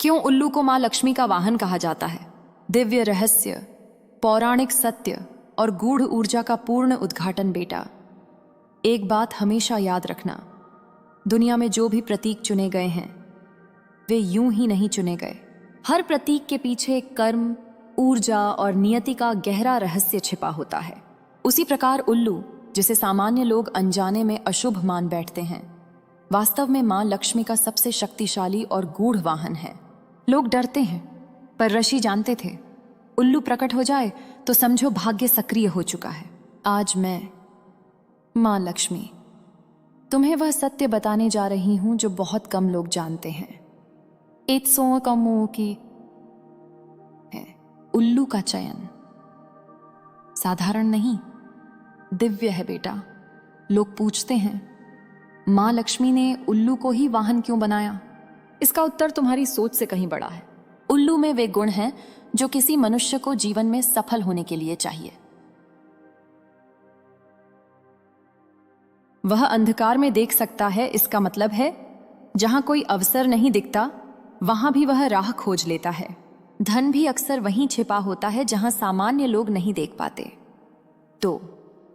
क्यों उल्लू को मां लक्ष्मी का वाहन कहा जाता है? दिव्य रहस्य, पौराणिक सत्य और गूढ़ ऊर्जा का पूर्ण उद्घाटन बेटा। एक बात हमेशा याद रखना, दुनिया में जो भी प्रतीक चुने गए हैं वे यूं ही नहीं चुने गए। हर प्रतीक के पीछे कर्म, ऊर्जा और नियति का गहरा रहस्य छिपा होता है। उसी प्रकार उल्लू, जिसे सामान्य लोग अनजाने में अशुभ मान बैठते हैं, वास्तव में मां लक्ष्मी का सबसे शक्तिशाली और गूढ़ वाहन है। लोग डरते हैं, पर ऋषि जानते थे उल्लू प्रकट हो जाए तो समझो भाग्य सक्रिय हो चुका है। आज मैं, मां लक्ष्मी, तुम्हें वह सत्य बताने जा रही हूं जो बहुत कम लोग जानते हैं। एक सौ कमों की है उल्लू का चयन साधारण नहीं, दिव्य है बेटा। लोग पूछते हैं, मां लक्ष्मी ने उल्लू को ही वाहन क्यों बनाया? इसका उत्तर तुम्हारी सोच से कहीं बड़ा है। उल्लू में वे गुण हैं जो किसी मनुष्य को जीवन में सफल होने के लिए चाहिए। वह अंधकार में देख सकता है, इसका मतलब है जहां कोई अवसर नहीं दिखता वहां भी वह राह खोज लेता है। धन भी अक्सर वहीं छिपा होता है जहां सामान्य लोग नहीं देख पाते। तो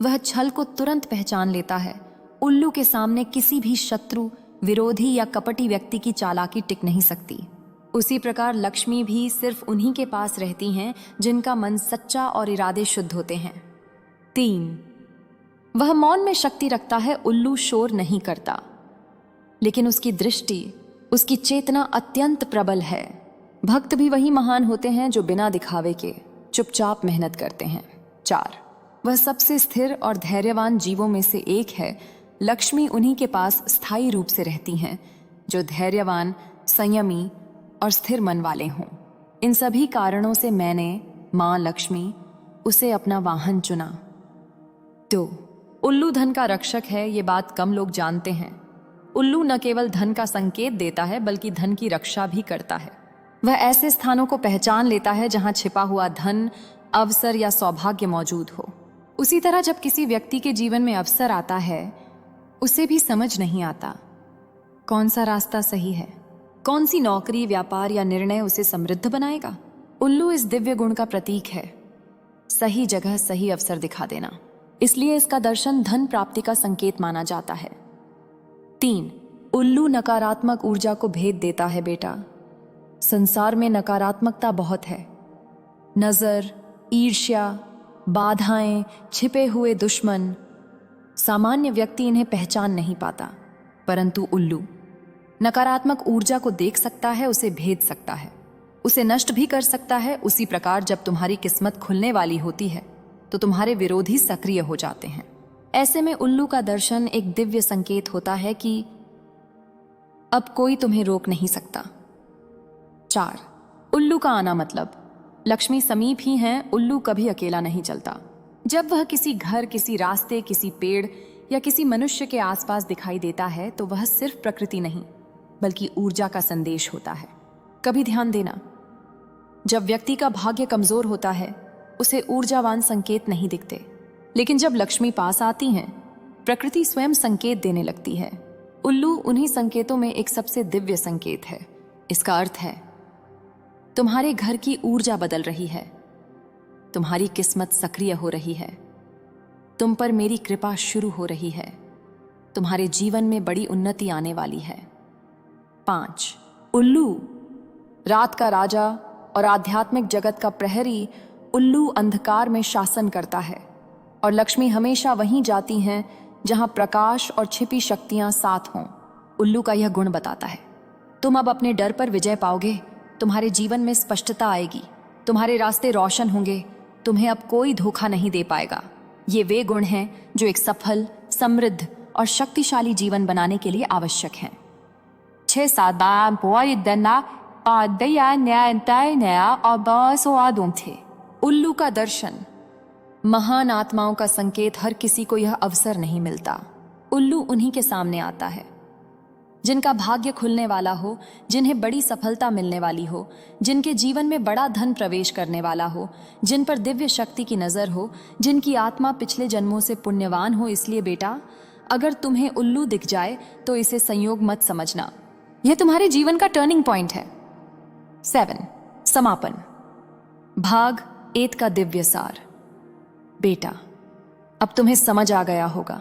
वह छल को तुरंत पहचान लेता है। उल्लू के सामने किसी भी शत्रु, विरोधी या कपटी व्यक्ति की चालाकी टिक नहीं सकती। उसी प्रकार लक्ष्मी भी सिर्फ उन्हीं के पास रहती हैं जिनका मन सच्चा और इरादे शुद्ध होते हैं। 3, वह मौन में शक्ति रखता है। उल्लू शोर नहीं करता, लेकिन उसकी दृष्टि, उसकी चेतना अत्यंत प्रबल है। भक्त भी वही महान होते हैं जो बिना दिखावे के चुपचाप मेहनत करते हैं। 4, वह सबसे स्थिर और धैर्यवान जीवों में से एक है। लक्ष्मी उन्हीं के पास स्थायी रूप से रहती हैं जो धैर्यवान, संयमी और स्थिर मन वाले हों। इन सभी कारणों से मैंने, मां लक्ष्मी, उसे अपना वाहन चुना। तो उल्लू धन का रक्षक है, ये बात कम लोग जानते हैं। उल्लू न केवल धन का संकेत देता है बल्कि धन की रक्षा भी करता है। वह ऐसे स्थानों को पहचान लेता है जहां छिपा हुआ धन, अवसर या सौभाग्य मौजूद हो। उसी तरह जब किसी व्यक्ति के जीवन में अवसर आता है, उसे भी समझ नहीं आता कौन सा रास्ता सही है, कौन सी नौकरी, व्यापार या निर्णय उसे समृद्ध बनाएगा। उल्लू इस दिव्य गुण का प्रतीक है, सही जगह सही अवसर दिखा देना। इसलिए इसका दर्शन धन प्राप्ति का संकेत माना जाता है। 3, उल्लू नकारात्मक ऊर्जा को भेद देता है बेटा। संसार में नकारात्मकता बहुत है। नजर, ईर्ष्या, बाधाएं, छिपे हुए दुश्मन। सामान्य व्यक्ति इन्हें पहचान नहीं पाता, परंतु उल्लू नकारात्मक ऊर्जा को देख सकता है, उसे भेद सकता है, उसे नष्ट भी कर सकता है। उसी प्रकार जब तुम्हारी किस्मत खुलने वाली होती है तो तुम्हारे विरोधी सक्रिय हो जाते हैं। ऐसे में उल्लू का दर्शन एक दिव्य संकेत होता है कि अब कोई तुम्हें रोक नहीं सकता। 4, उल्लू का आना मतलब लक्ष्मी समीप ही हैं। उल्लू कभी अकेला नहीं चलता। जब वह किसी घर, किसी रास्ते, किसी पेड़ या किसी मनुष्य के आसपास दिखाई देता है तो वह सिर्फ प्रकृति नहीं बल्कि ऊर्जा का संदेश होता है। कभी ध्यान देना, जब व्यक्ति का भाग्य कमजोर होता है उसे ऊर्जावान संकेत नहीं दिखते, लेकिन जब लक्ष्मी पास आती हैं प्रकृति स्वयं संकेत देने लगती है। उल्लू उन्हीं संकेतों में एक सबसे दिव्य संकेत है। इसका अर्थ है तुम्हारे घर की ऊर्जा बदल रही है, तुम्हारी किस्मत सक्रिय हो रही है, तुम पर मेरी कृपा शुरू हो रही है, तुम्हारे जीवन में बड़ी उन्नति आने वाली है। 5, उल्लू रात का राजा और आध्यात्मिक जगत का प्रहरी। उल्लू अंधकार में शासन करता है और लक्ष्मी हमेशा वहीं जाती हैं जहां प्रकाश और छिपी शक्तियां साथ हों। उल्लू का यह गुण बताता है तुम अब अपने डर पर विजय पाओगे, तुम्हारे जीवन में स्पष्टता आएगी, तुम्हारे रास्ते रोशन होंगे, तुम्हें अब कोई धोखा नहीं दे पाएगा। ये वे गुण हैं जो एक सफल, समृद्ध और शक्तिशाली जीवन बनाने के लिए आवश्यक हैं। 6 थे। उल्लू का दर्शन महान आत्माओं का संकेत। हर किसी को यह अवसर नहीं मिलता। उल्लू उन्हीं के सामने आता है जिनका भाग्य खुलने वाला हो, जिन्हें बड़ी सफलता मिलने वाली हो, जिनके जीवन में बड़ा धन प्रवेश करने वाला हो, जिन पर दिव्य शक्ति की नजर हो, जिनकी आत्मा पिछले जन्मों से पुण्यवान हो। इसलिए बेटा, अगर तुम्हें उल्लू दिख जाए तो इसे संयोग मत समझना, यह तुम्हारे जीवन का टर्निंग पॉइंट है। 7. समापन। भाग 8 का दिव्य सार। बेटा, अब तुम्हें समझ आ गया होगा,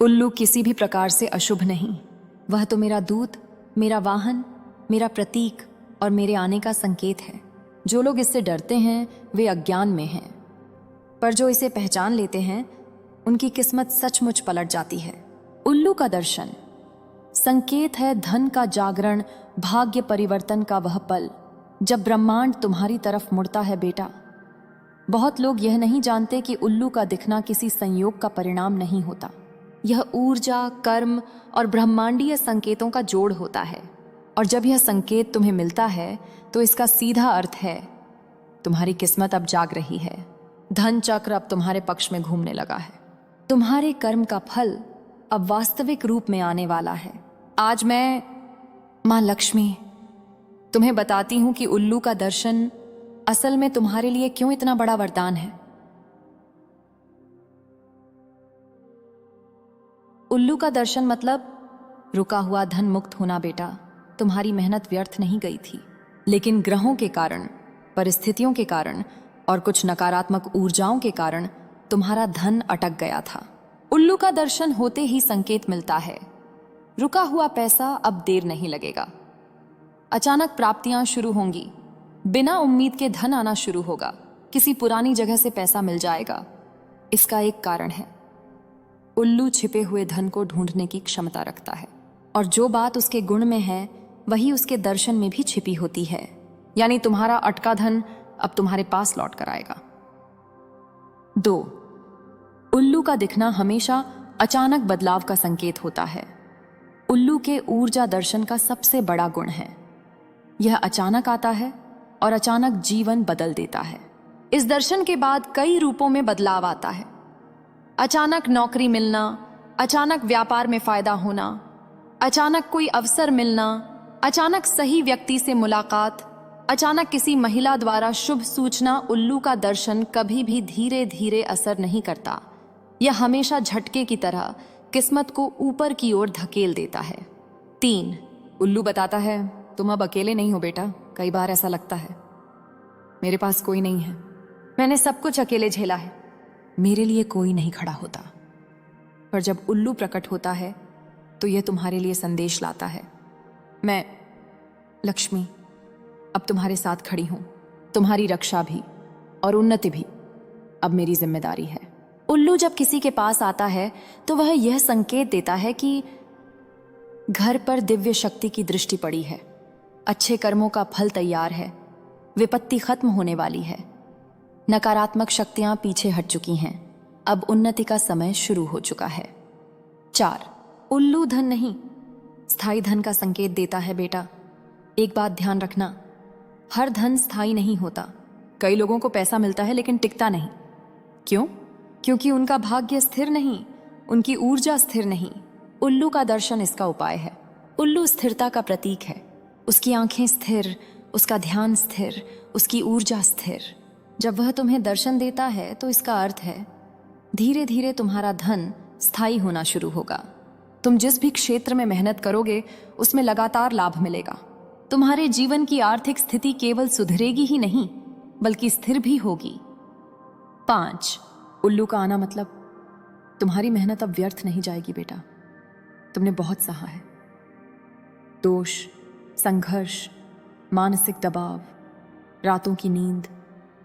उल्लू किसी भी प्रकार से अशुभ नहीं। वह तो मेरा दूत, मेरा वाहन, मेरा प्रतीक और मेरे आने का संकेत है। जो लोग इससे डरते हैं वे अज्ञान में हैं, पर जो इसे पहचान लेते हैं उनकी किस्मत सचमुच पलट जाती है। उल्लू का दर्शन संकेत है धन का जागरण, भाग्य परिवर्तन का वह पल जब ब्रह्मांड तुम्हारी तरफ मुड़ता है। बेटा, बहुत लोग यह नहीं जानते कि उल्लू का दिखना किसी संयोग का परिणाम नहीं होता। यह ऊर्जा, कर्म और ब्रह्मांडीय संकेतों का जोड़ होता है। और जब यह संकेत तुम्हें मिलता है तो इसका सीधा अर्थ है तुम्हारी किस्मत अब जाग रही है। धन चक्र अब तुम्हारे पक्ष में घूमने लगा है। तुम्हारे कर्म का फल अब वास्तविक रूप में आने वाला है। आज मैं मां लक्ष्मी तुम्हें बताती हूं कि उल्लू का दर्शन असल में तुम्हारे लिए क्यों इतना बड़ा वरदान है। उल्लू का दर्शन मतलब रुका हुआ धन मुक्त होना। बेटा, तुम्हारी मेहनत व्यर्थ नहीं गई थी, लेकिन ग्रहों के कारण, परिस्थितियों के कारण और कुछ नकारात्मक ऊर्जाओं के कारण तुम्हारा धन अटक गया था। उल्लू का दर्शन होते ही संकेत मिलता है, रुका हुआ पैसा अब देर नहीं लगेगा। अचानक प्राप्तियां शुरू होंगी, बिना उम्मीद के धन आना शुरू होगा, किसी पुरानी जगह से पैसा मिल जाएगा। इसका एक कारण है, उल्लू छिपे हुए धन को ढूंढने की क्षमता रखता है, और जो बात उसके गुण में है वही उसके दर्शन में भी छिपी होती है। यानी तुम्हारा अटका धन अब तुम्हारे पास लौट कर आएगा। 2. उल्लू का दिखना हमेशा अचानक बदलाव का संकेत होता है। उल्लू के ऊर्जा दर्शन का सबसे बड़ा गुण है, यह अचानक आता है और अचानक जीवन बदल देता है। इस दर्शन के बाद कई रूपों में बदलाव आता है। अचानक नौकरी मिलना, अचानक व्यापार में फायदा होना, अचानक कोई अवसर मिलना, अचानक सही व्यक्ति से मुलाकात, अचानक किसी महिला द्वारा शुभ सूचना। उल्लू का दर्शन कभी भी धीरे धीरे असर नहीं करता, यह हमेशा झटके की तरह किस्मत को ऊपर की ओर धकेल देता है। 3. उल्लू बताता है तुम अब अकेले नहीं हो बेटा। कई बार ऐसा लगता है मेरे पास कोई नहीं है, मैंने सब कुछ अकेले झेला है, मेरे लिए कोई नहीं खड़ा होता। पर जब उल्लू प्रकट होता है तो यह तुम्हारे लिए संदेश लाता है, मैं लक्ष्मी अब तुम्हारे साथ खड़ी हूं, तुम्हारी रक्षा भी और उन्नति भी अब मेरी जिम्मेदारी है। उल्लू जब किसी के पास आता है तो वह यह संकेत देता है कि घर पर दिव्य शक्ति की दृष्टि पड़ी है, अच्छे कर्मों का फल तैयार है, विपत्ति खत्म होने वाली है, नकारात्मक शक्तियां पीछे हट चुकी हैं, अब उन्नति का समय शुरू हो चुका है। 4. उल्लू धन नहीं, स्थायी धन का संकेत देता है। बेटा, एक बात ध्यान रखना, हर धन स्थायी नहीं होता। कई लोगों को पैसा मिलता है लेकिन टिकता नहीं। क्यों? क्योंकि उनका भाग्य स्थिर नहीं, उनकी ऊर्जा स्थिर नहीं। उल्लू का दर्शन इसका उपाय है। उल्लू स्थिरता का प्रतीक है, उसकी आंखें स्थिर, उसका ध्यान स्थिर, उसकी ऊर्जा स्थिर। जब वह तुम्हें दर्शन देता है तो इसका अर्थ है धीरे धीरे तुम्हारा धन स्थायी होना शुरू होगा। तुम जिस भी क्षेत्र में मेहनत करोगे उसमें लगातार लाभ मिलेगा। तुम्हारे जीवन की आर्थिक स्थिति केवल सुधरेगी ही नहीं बल्कि स्थिर भी होगी। 5. उल्लू का आना मतलब तुम्हारी मेहनत अब व्यर्थ नहीं जाएगी। बेटा, तुमने बहुत सहा है। दोष, संघर्ष, मानसिक दबाव, रातों की नींद,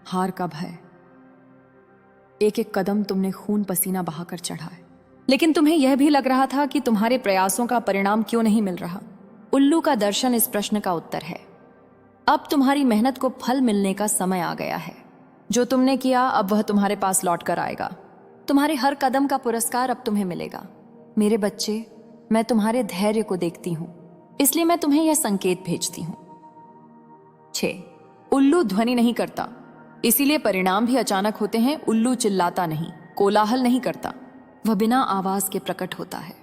हार का भय, एक एक कदम तुमने खून पसीना बहाकर चढ़ा है, लेकिन तुम्हें यह भी लग रहा था कि तुम्हारे प्रयासों का परिणाम क्यों नहीं मिल रहा। उल्लू का दर्शन इस प्रश्न का उत्तर है, अब तुम्हारी मेहनत को फल मिलने का समय आ गया है। जो तुमने किया अब वह तुम्हारे पास लौट कर आएगा। तुम्हारे हर कदम का पुरस्कार अब तुम्हें मिलेगा। मेरे बच्चे, मैं तुम्हारे धैर्य को देखती हूं, इसलिए मैं तुम्हें यह संकेत भेजती हूं। 6. उल्लू ध्वनि नहीं करता, इसीलिए परिणाम भी अचानक होते हैं। उल्लू चिल्लाता नहीं, कोलाहल नहीं करता, वह बिना आवाज के प्रकट होता है।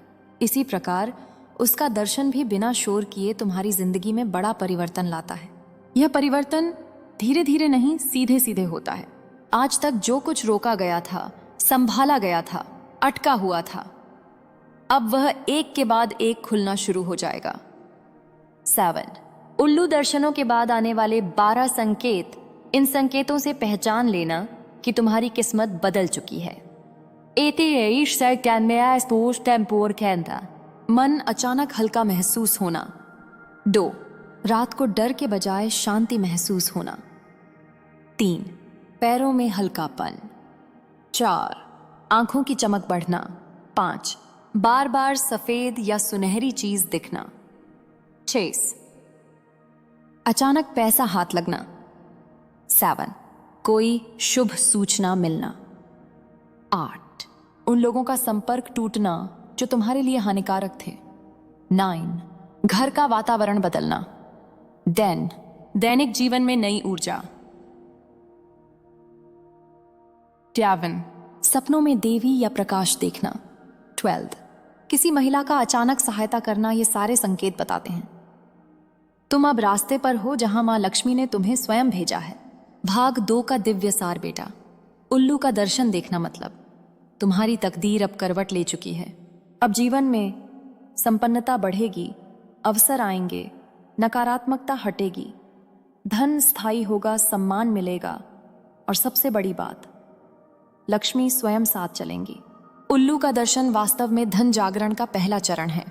इसी प्रकार उसका दर्शन भी बिना शोर किए तुम्हारी जिंदगी में बड़ा परिवर्तन लाता है। यह परिवर्तन धीरे धीरे नहीं, सीधे सीधे होता है। आज तक जो कुछ रोका गया था, संभाला गया था, अटका हुआ था, अब वह एक के बाद एक खुलना शुरू हो जाएगा। 7. उल्लू दर्शनों के बाद आने वाले 12 संकेत, इन संकेतों से पहचान लेना कि तुम्हारी किस्मत बदल चुकी है। मन अचानक हल्का महसूस होना। 2. रात को डर के बजाय शांति महसूस होना। 3. पैरों में हल्कापन। 4. आंखों की चमक बढ़ना। 5. बार बार सफेद या सुनहरी चीज दिखना। 6. अचानक पैसा हाथ लगना। 7. कोई शुभ सूचना मिलना। 8. उन लोगों का संपर्क टूटना जो तुम्हारे लिए हानिकारक थे। 9. घर का वातावरण बदलना। 10. दैनिक जीवन में नई ऊर्जा। 11. सपनों में देवी या प्रकाश देखना। 12. किसी महिला का अचानक सहायता करना। ये सारे संकेत बताते हैं तुम अब रास्ते पर हो जहां मां लक्ष्मी ने तुम्हें स्वयं भेजा है। भाग 2 का दिव्य सार बेटा। उल्लू का दर्शन देखना मतलब तुम्हारी तकदीर अब करवट ले चुकी है। अब जीवन में संपन्नता बढ़ेगी, अवसर आएंगे, नकारात्मकता हटेगी, धन स्थायी होगा, सम्मान मिलेगा और सबसे बड़ी बात, लक्ष्मी स्वयं साथ चलेंगी। उल्लू का दर्शन वास्तव में धन जागरण का पहला चरण है।